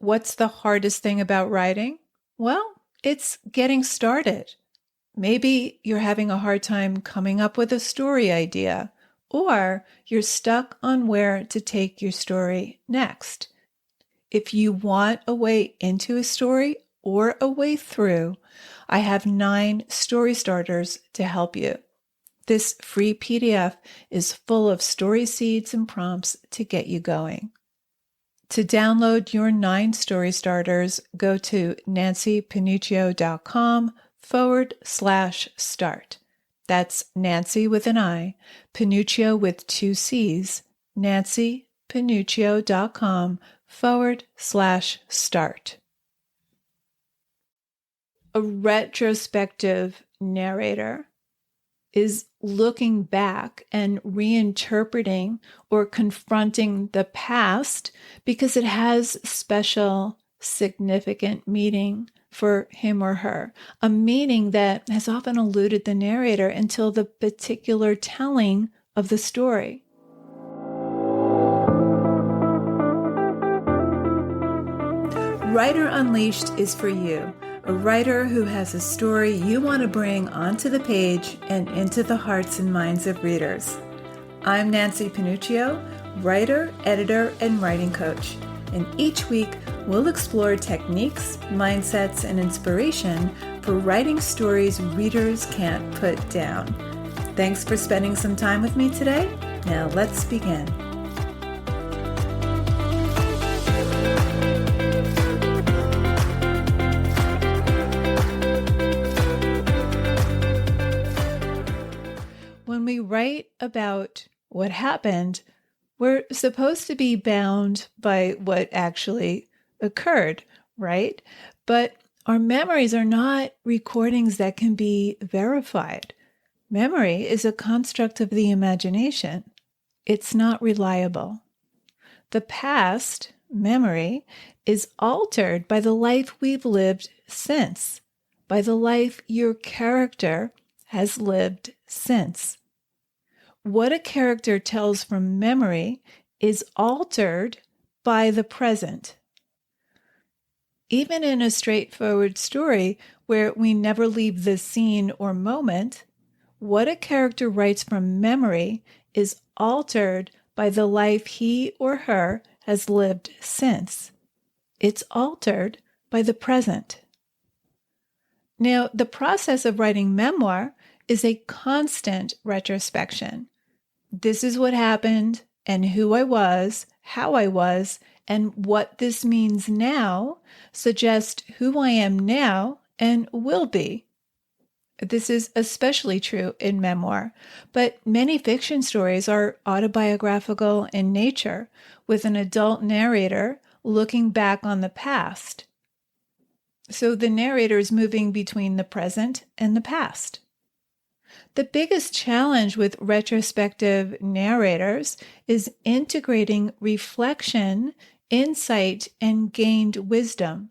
What's the hardest thing about writing? Well, it's getting started. Maybe you're having a hard time coming up with a story idea, or you're stuck on where to take your story next. If you want a way into a story or a way through, I have 9 story starters to help you. This free PDF is full of story seeds and prompts to get you going. To download your 9 story starters, go to nancypanuccio.com/start. That's Nancy with an I, Panuccio with 2 C's, nancypanuccio.com/start. A retrospective narrator is looking back and reinterpreting or confronting the past because it has special, significant meaning for him or her, a meaning that has often eluded the narrator until the particular telling of the story. Writer Unleashed is for you, a writer who has a story you want to bring onto the page and into the hearts and minds of readers. I'm Nancy Panuccio, writer, editor, and writing coach, and each week we'll explore techniques, mindsets, and inspiration for writing stories readers can't put down. Thanks for spending some time with me today. Now let's begin. When we write about what happened, we're supposed to be bound by what actually occurred, right? But our memories are not recordings that can be verified. Memory is a construct of the imagination. It's not reliable. The past, memory, is altered by the life we've lived since, by the life your character has lived since. What a character tells from memory is altered by the present. Even in a straightforward story where we never leave the scene or moment, what a character writes from memory is altered by the life he or her has lived since. It's altered by the present. Now, the process of writing memoir is a constant retrospection. This is what happened and who I was, how I was, and what this means now suggest who I am now and will be. This is especially true in memoir, but many fiction stories are autobiographical in nature, with an adult narrator looking back on the past. So the narrator is moving between the present and the past. The biggest challenge with retrospective narrators is integrating reflection, insight, and gained wisdom.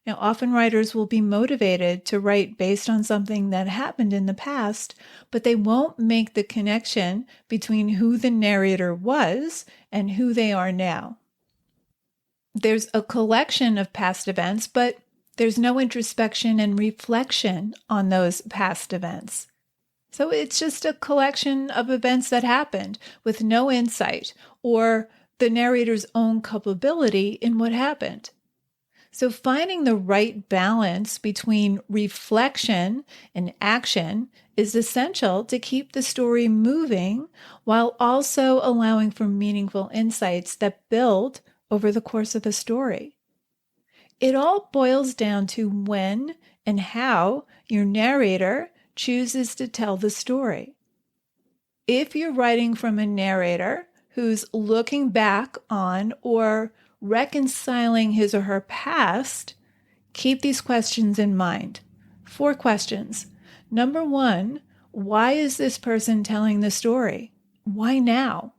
Now, often writers will be motivated to write based on something that happened in the past, but they won't make the connection between who the narrator was and who they are now. There's a collection of past events, but there's no introspection and reflection on those past events. So it's just a collection of events that happened with no insight or the narrator's own culpability in what happened. So finding the right balance between reflection and action is essential to keep the story moving while also allowing for meaningful insights that build over the course of the story. It all boils down to when and how your narrator chooses to tell the story. If you're writing from a narrator who's looking back on or reconciling his or her past, keep these questions in mind. 4 questions. Number 1, why is this person telling the story? Why now?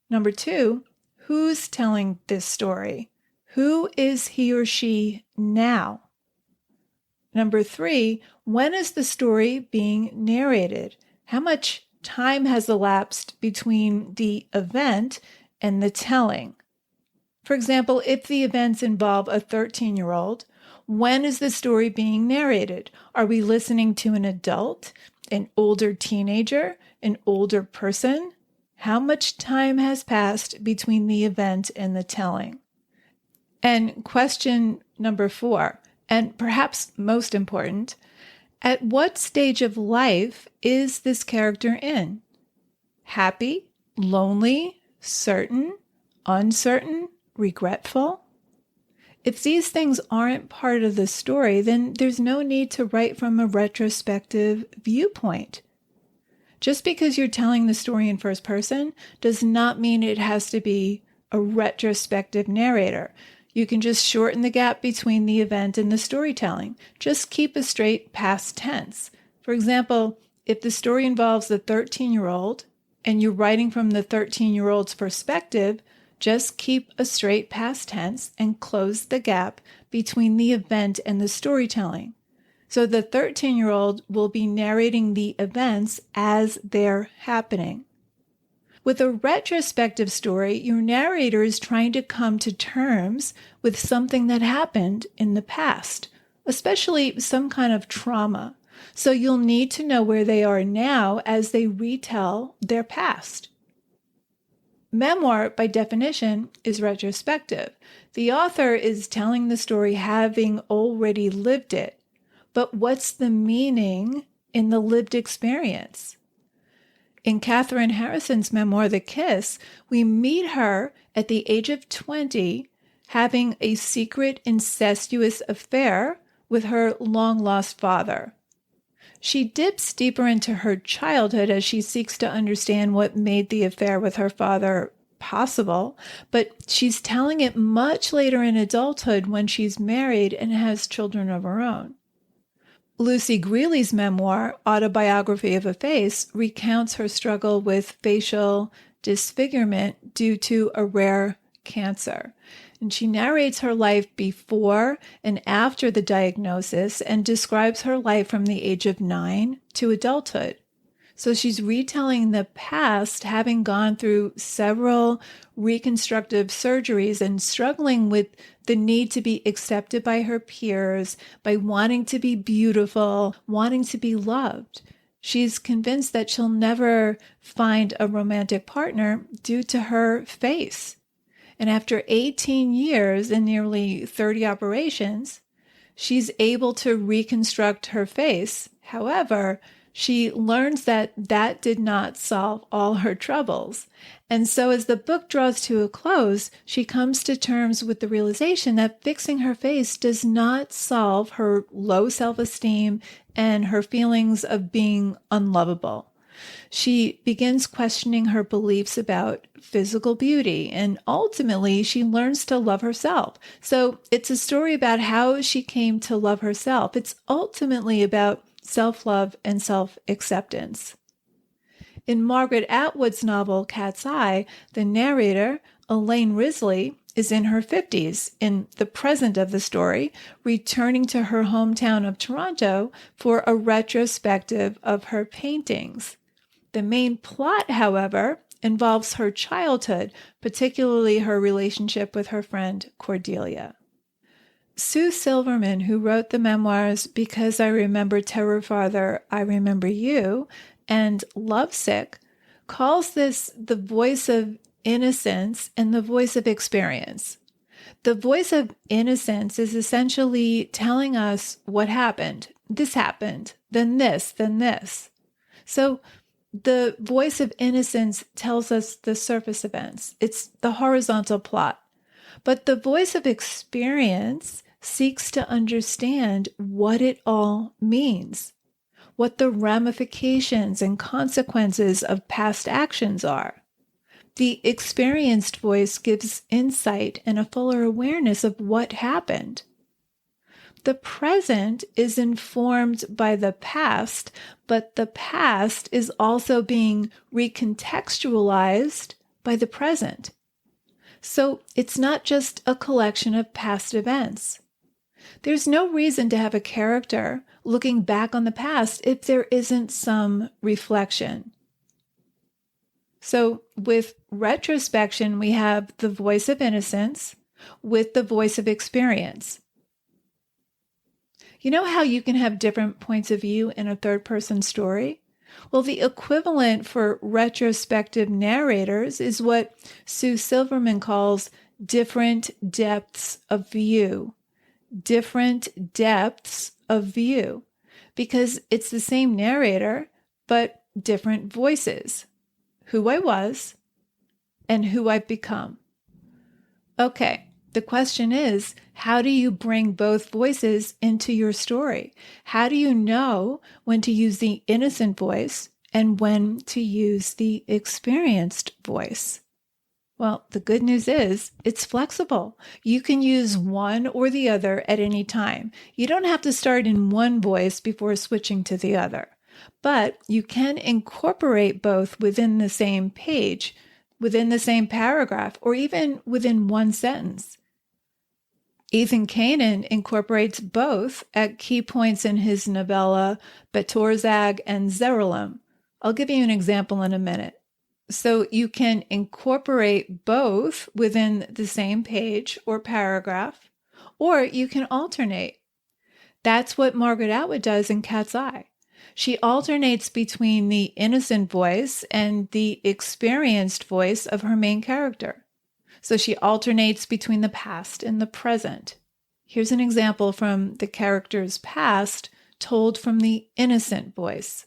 Number 2, who's telling this story? Who is he or she now? Number 3, when is the story being narrated? How much time has elapsed between the event and the telling? For example, if the events involve a 13-year-old, when is the story being narrated? Are we listening to an adult, an older teenager, an older person? How much time has passed between the event and the telling? And question number 4, and perhaps most important, at what stage of life is this character in? Happy, lonely, certain, uncertain, regretful? If these things aren't part of the story, then there's no need to write from a retrospective viewpoint. Just because you're telling the story in first person does not mean it has to be a retrospective narrator. You can just shorten the gap between the event and the storytelling. Just keep a straight past tense. For example, if the story involves the 13-year-old and you're writing from the 13-year-old's perspective, just keep a straight past tense and close the gap between the event and the storytelling. So the 13-year-old will be narrating the events as they're happening. With a retrospective story, your narrator is trying to come to terms with something that happened in the past, especially some kind of trauma. So you'll need to know where they are now as they retell their past. Memoir, by definition, is retrospective. The author is telling the story having already lived it. But what's the meaning in the lived experience? In Katherine Harrison's memoir, The Kiss, we meet her at the age of 20 having a secret incestuous affair with her long-lost father. She dips deeper into her childhood as she seeks to understand what made the affair with her father possible, but she's telling it much later in adulthood when she's married and has children of her own. Lucy Greeley's memoir, Autobiography of a Face, recounts her struggle with facial disfigurement due to a rare cancer. And she narrates her life before and after the diagnosis and describes her life from the age of 9 to adulthood. So she's retelling the past, having gone through several reconstructive surgeries and struggling with the need to be accepted by her peers, by wanting to be beautiful, wanting to be loved. She's convinced that she'll never find a romantic partner due to her face. And after 18 years and nearly 30 operations, she's able to reconstruct her face. However, she learns that that did not solve all her troubles. And so as the book draws to a close, she comes to terms with the realization that fixing her face does not solve her low self-esteem and her feelings of being unlovable. She begins questioning her beliefs about physical beauty, and ultimately she learns to love herself. So it's a story about how she came to love herself. It's ultimately about self-love and self-acceptance. In Margaret Atwood's novel Cat's Eye, the narrator, Elaine Risley, is in her 50s, in the present of the story, returning to her hometown of Toronto for a retrospective of her paintings. The main plot, however, involves her childhood, particularly her relationship with her friend Cordelia. Sue Silverman, who wrote the memoirs Because I Remember Terror Farther, I Remember You, and Lovesick, calls this the voice of innocence and the voice of experience. The voice of innocence is essentially telling us what happened. This happened, then this, then this. So the voice of innocence tells us the surface events. It's the horizontal plot. But the voice of experience seeks to understand what it all means, what the ramifications and consequences of past actions are. The experienced voice gives insight and a fuller awareness of what happened. The present is informed by the past, but the past is also being recontextualized by the present. So it's not just a collection of past events. There's no reason to have a character looking back on the past if there isn't some reflection. So with retrospection, we have the voice of innocence with the voice of experience. You know how you can have different points of view in a third-person story? Well, the equivalent for retrospective narrators is what Sue Silverman calls different depths of view. Different depths of view, because it's the same narrator, but different voices. Who I was and who I've become. Okay. The question is, how do you bring both voices into your story? How do you know when to use the innocent voice and when to use the experienced voice? Well, the good news is it's flexible. You can use one or the other at any time. You don't have to start in one voice before switching to the other. But you can incorporate both within the same page, within the same paragraph, or even within one sentence. Ethan Kanan incorporates both at key points in his novella Betorzag and Zerulim. I'll give you an example in a minute. So you can incorporate both within the same page or paragraph, or you can alternate. That's what Margaret Atwood does in Cat's Eye. She alternates between the innocent voice and the experienced voice of her main character. So she alternates between the past and the present. Here's an example from the character's past told from the innocent voice.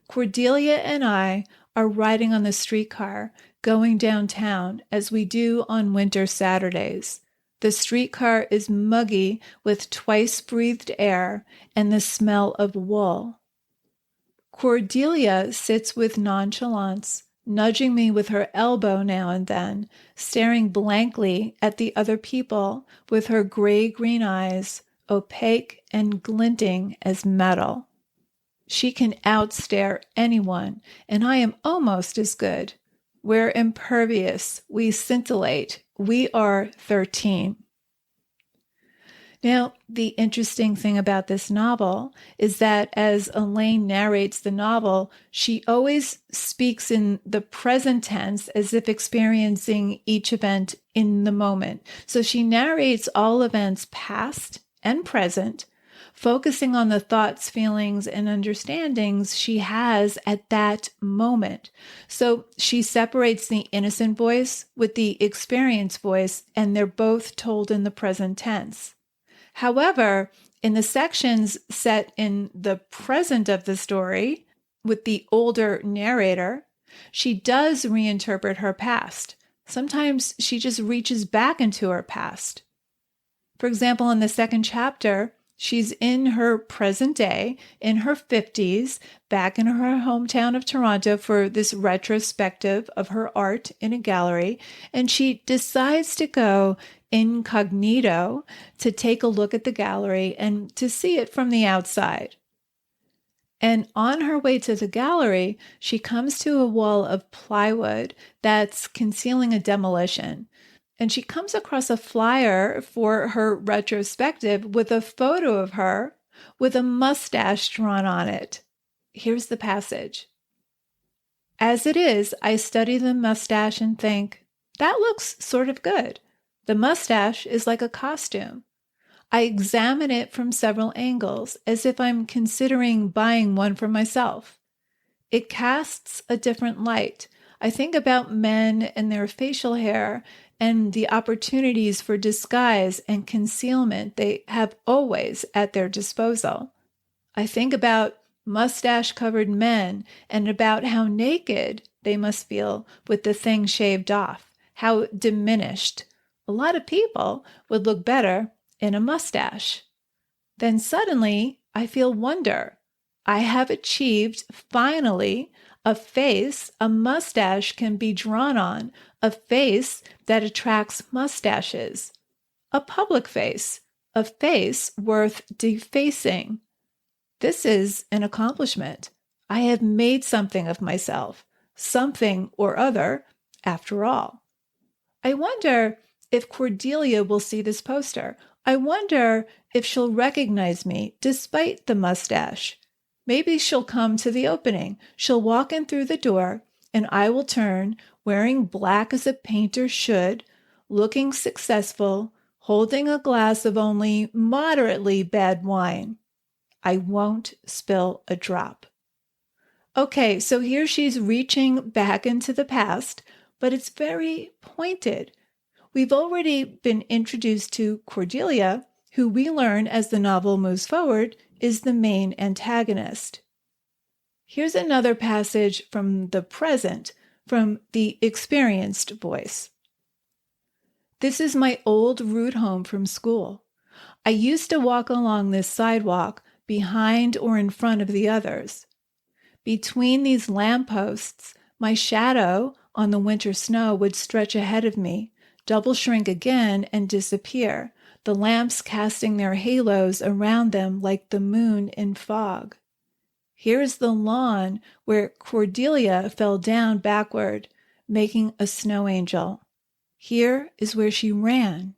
Cordelia and I are riding on the streetcar going downtown as we do on winter Saturdays. The streetcar is muggy with twice-breathed air and the smell of wool. Cordelia sits with nonchalance, nudging me with her elbow now and then, staring blankly at the other people with her gray-green eyes, opaque and glinting as metal. She can outstare anyone, and I am almost as good. We're impervious. We scintillate. We are 13. Now, the interesting thing about this novel is that as Elaine narrates the novel, she always speaks in the present tense as if experiencing each event in the moment. So she narrates all events past and present, focusing on the thoughts, feelings, and understandings she has at that moment. So she separates the innocent voice with the experienced voice, and they're both told in the present tense. However, in the sections set in the present of the story, with the older narrator, she does reinterpret her past. Sometimes she just reaches back into her past. For example, in the second chapter, she's in her present day, in her 50s, back in her hometown of Toronto for this retrospective of her art in a gallery, and she decides to go incognito to take a look at the gallery and to see it from the outside. And on her way to the gallery, she comes to a wall of plywood that's concealing a demolition. And she comes across a flyer for her retrospective with a photo of her with a mustache drawn on it. Here's the passage. As it is, I study the mustache and think, that looks sort of good. The mustache is like a costume. I examine it from several angles, as if I'm considering buying one for myself. It casts a different light. I think about men and their facial hair and the opportunities for disguise and concealment they have always at their disposal. I think about mustache-covered men and about how naked they must feel with the thing shaved off, how diminished. A lot of people would look better in a mustache. Then suddenly, I feel wonder. I have achieved, finally, a face a mustache can be drawn on, a face that attracts mustaches, a public face, a face worth defacing. This is an accomplishment. I have made something of myself, something or other, after all. I wonder if Cordelia will see this poster. I wonder if she'll recognize me despite the mustache. Maybe she'll come to the opening. She'll walk in through the door and I will turn, wearing black as a painter should, looking successful, holding a glass of only moderately bad wine. I won't spill a drop. Okay, so here she's reaching back into the past, but it's very pointed. We've already been introduced to Cordelia, who we learn as the novel moves forward is the main antagonist. Here's another passage from the present, from the experienced voice. This is my old route home from school. I used to walk along this sidewalk behind or in front of the others. Between these lampposts, my shadow on the winter snow would stretch ahead of me, double shrink again and disappear, the lamps casting their halos around them like the moon in fog. Here is the lawn where Cordelia fell down backward, making a snow angel. Here is where she ran.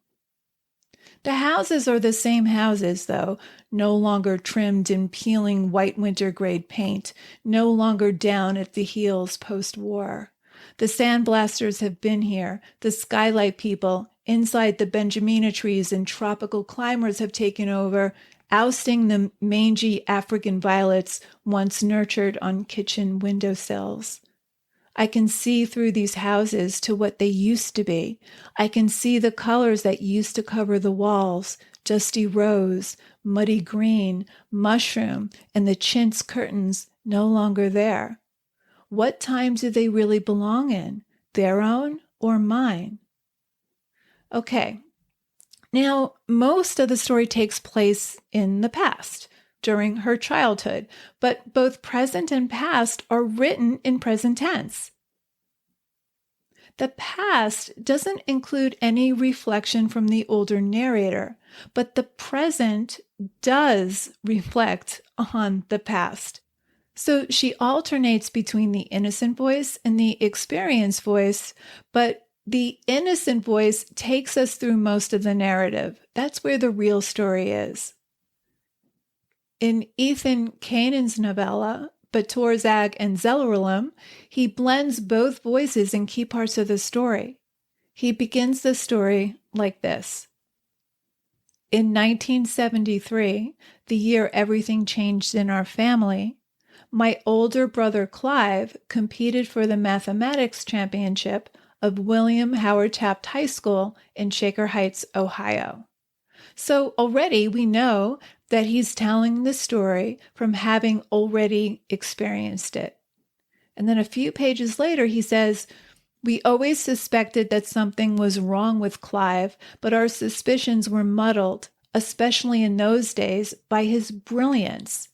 The houses are the same houses, though, no longer trimmed in peeling white winter-grade paint, no longer down at the heels post-war. The sandblasters have been here, the skylight people, inside the Benjamina trees and tropical climbers have taken over, ousting the mangy African violets once nurtured on kitchen windowsills. I can see through these houses to what they used to be. I can see the colors that used to cover the walls, dusty rose, muddy green, mushroom, and the chintz curtains no longer there. What time do they really belong in? Their own or mine? Okay. Now, most of the story takes place in the past, during her childhood, but both present and past are written in present tense. The past doesn't include any reflection from the older narrator, but the present does reflect on the past. So she alternates between the innocent voice and the experienced voice, but the innocent voice takes us through most of the narrative. That's where the real story is. In Ethan Canaan's novella, Batorzag and Zellerlim, he blends both voices in key parts of the story. He begins the story like this. In 1973, the year everything changed in our family, my older brother Clive competed for the mathematics championship of William Howard Taft High School in Shaker Heights, Ohio. So already we know that he's telling the story from having already experienced it. And then a few pages later, he says, we always suspected that something was wrong with Clive, but our suspicions were muddled, especially in those days, by his brilliance.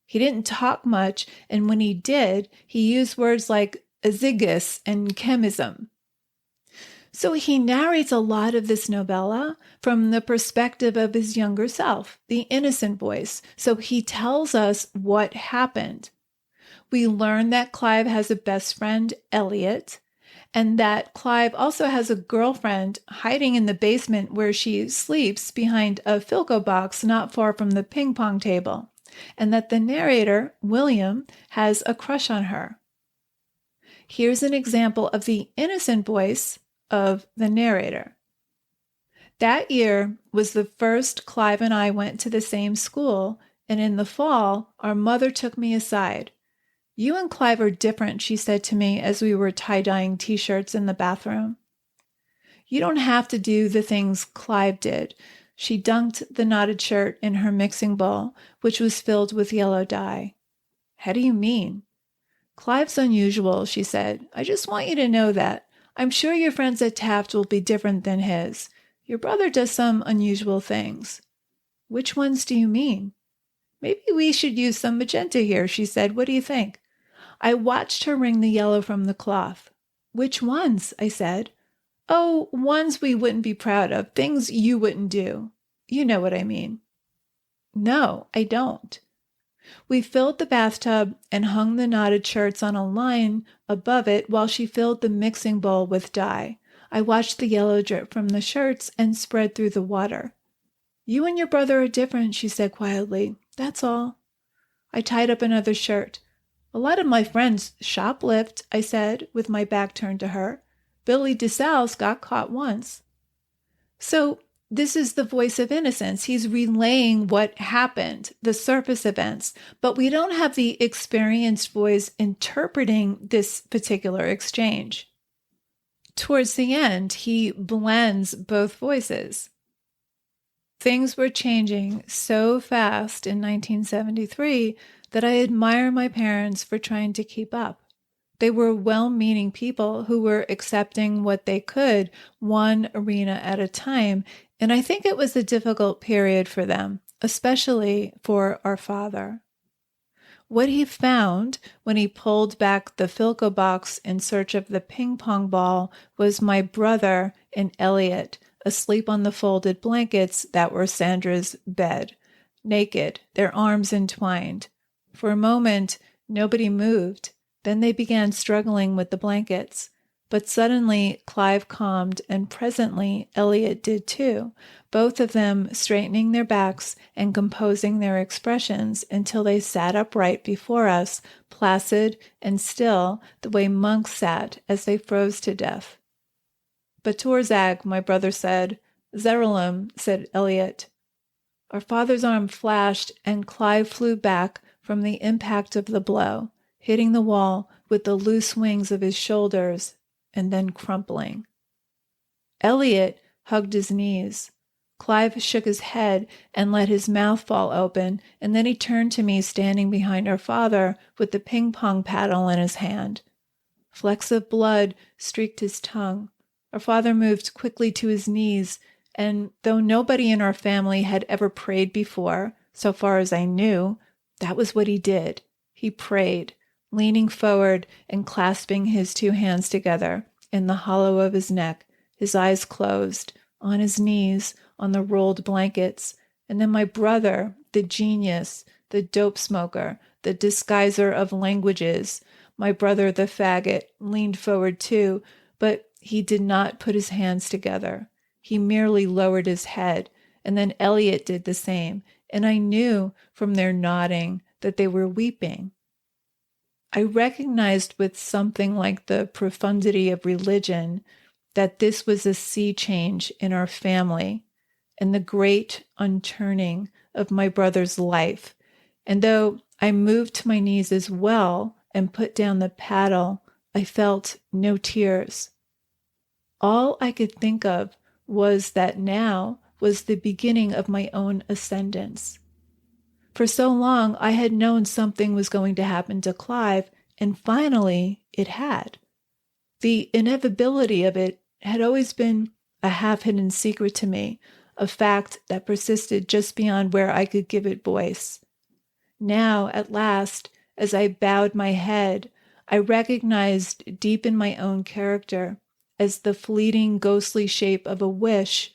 He didn't talk much, and when he did, he used words like azigus and chemism. So he narrates a lot of this novella from the perspective of his younger self, the innocent voice. So he tells us what happened. We learn that Clive has a best friend, Elliot, and that Clive also has a girlfriend hiding in the basement where she sleeps behind a Philco box not far from the ping pong table, and that the narrator, William, has a crush on her. Here's an example of the innocent voice of the narrator. That year was the first Clive and I went to the same school, and in the fall, our mother took me aside. You and Clive are different, she said to me as we were tie-dyeing t-shirts in the bathroom. You don't have to do the things Clive did. She dunked the knotted shirt in her mixing bowl, which was filled with yellow dye. How do you mean? Clive's unusual, she said. I just want you to know that. I'm sure your friends at Taft will be different than his. Your brother does some unusual things. Which ones do you mean? Maybe we should use some magenta here, she said. What do you think? I watched her wring the yellow from the cloth. Which ones? I said. Oh, ones we wouldn't be proud of, things you wouldn't do. You know what I mean. No, I don't. We filled the bathtub and hung the knotted shirts on a line above it while she filled the mixing bowl with dye. I watched the yellow drip from the shirts and spread through the water. You and your brother are different, she said quietly. That's all. I tied up another shirt. A lot of my friends shoplift, I said, with my back turned to her. Billy DeSalles got caught once. So this is the voice of innocence. He's relaying what happened, the surface events, but we don't have the experienced voice interpreting this particular exchange. Towards the end, he blends both voices. Things were changing so fast in 1973 that I admire my parents for trying to keep up. They were well-meaning people who were accepting what they could, one arena at a time, and I think it was a difficult period for them, especially for our father. What he found when he pulled back the Philco box in search of the ping pong ball was my brother and Elliot asleep on the folded blankets that were Sandra's bed, naked, their arms entwined. For a moment, nobody moved. Then they began struggling with the blankets. But suddenly, Clive calmed, and presently, Elliot did too, both of them straightening their backs and composing their expressions until they sat upright before us, placid and still, the way monks sat as they froze to death. But Torzag, my brother said. Zerulim, said Elliot. Our father's arm flashed, and Clive flew back from the impact of the blow, hitting the wall with the loose wings of his shoulders, and then crumpling. Elliot hugged his knees. Clive shook his head and let his mouth fall open, and then he turned to me standing behind our father with the ping-pong paddle in his hand. Flecks of blood streaked his tongue. Our father moved quickly to his knees, and though nobody in our family had ever prayed before, so far as I knew, that was what he did. He prayed, leaning forward and clasping his two hands together in the hollow of his neck, his eyes closed, on his knees, on the rolled blankets. And then my brother, the genius, the dope smoker, the disguiser of languages, my brother, the faggot, leaned forward too, but he did not put his hands together. He merely lowered his head, and then Elliot did the same, and I knew from their nodding that they were weeping. I recognized with something like the profundity of religion that this was a sea change in our family and the great unturning of my brother's life. And though I moved to my knees as well and put down the paddle, I felt no tears. All I could think of was that now was the beginning of my own ascendance. For so long, I had known something was going to happen to Clive, and finally it had. The inevitability of it had always been a half-hidden secret to me, a fact that persisted just beyond where I could give it voice. Now, at last, as I bowed my head, I recognized deep in my own character as the fleeting ghostly shape of a wish,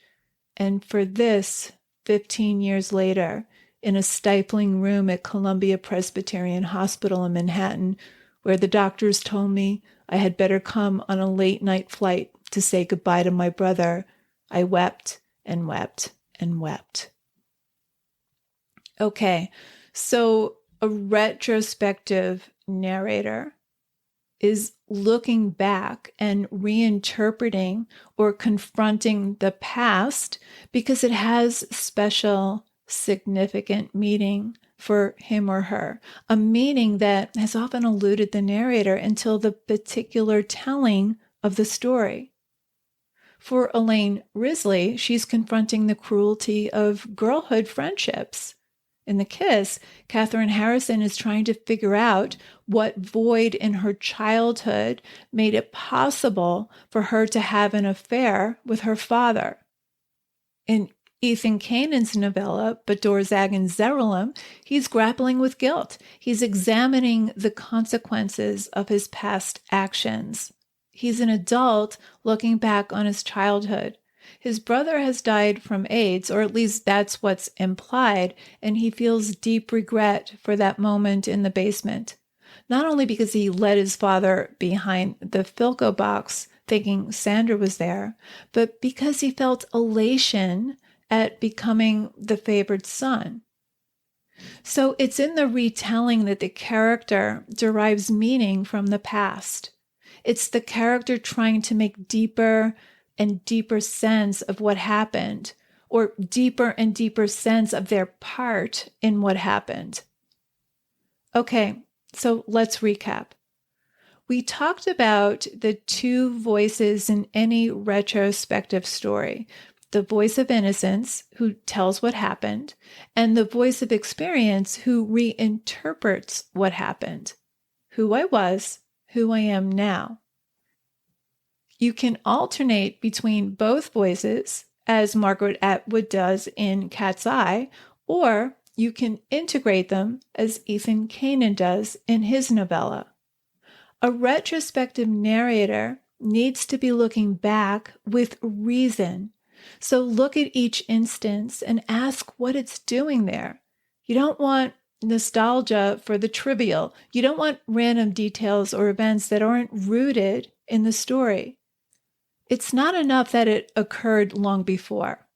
and for this, 15 years later, in a stifling room at Columbia Presbyterian Hospital in Manhattan, where the doctors told me I had better come on a late-night flight to say goodbye to my brother, I wept and wept and wept. Okay, so a retrospective narrator is looking back and reinterpreting or confronting the past because it has special, significant meaning for him or her, a meaning that has often eluded the narrator until the particular telling of the story. For Elaine Risley, she's confronting the cruelty of girlhood friendships. In The Kiss, Katherine Harrison is trying to figure out what void in her childhood made it possible for her to have an affair with her father. In Ethan Kanan's novella, Bedorzag and Zerulim, he's grappling with guilt. He's examining the consequences of his past actions. He's an adult looking back on his childhood. His brother has died from AIDS, or at least that's what's implied, and he feels deep regret for that moment in the basement. Not only because he led his father behind the Philco box, thinking Sandra was there, but because he felt elation at becoming the favored son. So it's in the retelling that the character derives meaning from the past. It's the character trying to make deeper and deeper sense of what happened, or deeper and deeper sense of their part in what happened. Okay, so let's recap. We talked about the two voices in any retrospective story: the voice of innocence, who tells what happened, and the voice of experience, who reinterprets what happened. Who I was, who I am now. You can alternate between both voices, as Margaret Atwood does in Cat's Eye, or you can integrate them, as Ethan Kanan does in his novella. A retrospective narrator needs to be looking back with reason. So look at each instance and ask what it's doing there. You don't want nostalgia for the trivial. You don't want random details or events that aren't rooted in the story. It's not enough that it occurred long before.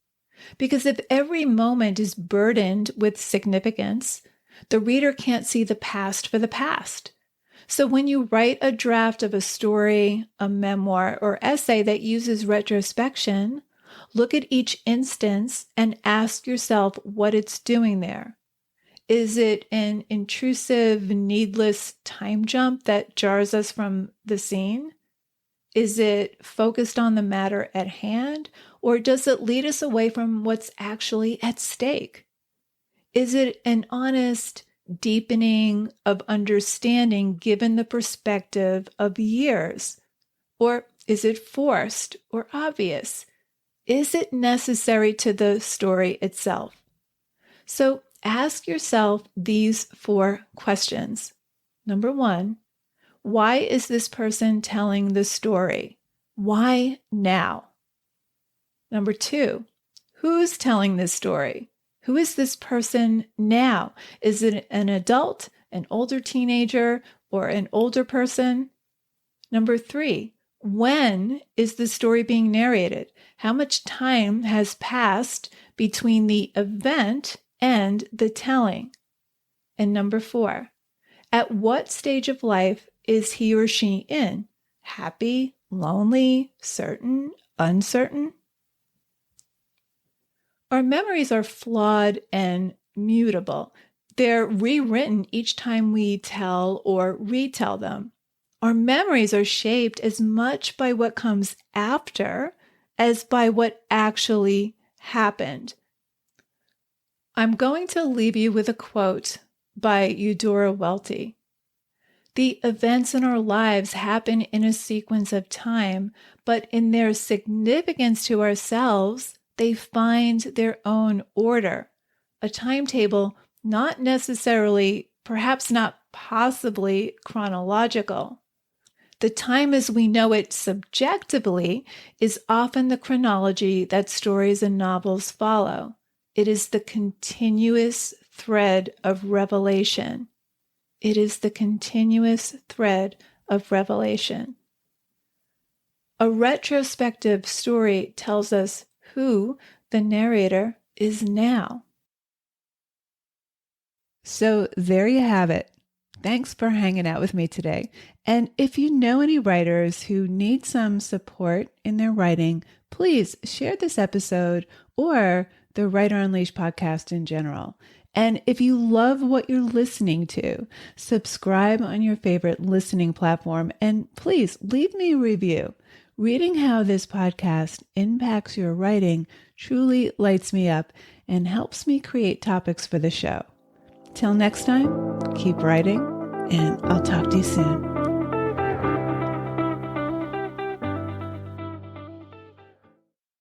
Because if every moment is burdened with significance, the reader can't see the past for the past. So when you write a draft of a story, a memoir, or essay that uses retrospection, look at each instance and ask yourself what it's doing there. Is it an intrusive, needless time jump that jars us from the scene? Is it focused on the matter at hand, or does it lead us away from what's actually at stake? Is it an honest deepening of understanding given the perspective of years? Or is it forced or obvious? Is it necessary to the story itself? So ask yourself these 4 questions. Number 1, why is this person telling the story? Why now? Number 2, who's telling this story? Who is this person now? Is it an adult, an older teenager, or an older person? Number 3, when is the story being narrated? How much time has passed between the event and the telling? And number 4, at what stage of life is he or she in? Happy, lonely, certain, uncertain? Our memories are flawed and mutable. They're rewritten each time we tell or retell them. Our memories are shaped as much by what comes after as by what actually happened. I'm going to leave you with a quote by Eudora Welty. The events in our lives happen in a sequence of time, but in their significance to ourselves, they find their own order, a timetable not necessarily, perhaps not possibly chronological. The time as we know it subjectively is often the chronology that stories and novels follow. It is the continuous thread of revelation. It is the continuous thread of revelation. A retrospective story tells us who the narrator is now. So there you have it. Thanks for hanging out with me today. And if you know any writers who need some support in their writing, please share this episode or the Writer Unleashed podcast in general. And if you love what you're listening to, subscribe on your favorite listening platform and please leave me a review. Reading how this podcast impacts your writing truly lights me up and helps me create topics for the show. Till next time, keep writing, and I'll talk to you soon.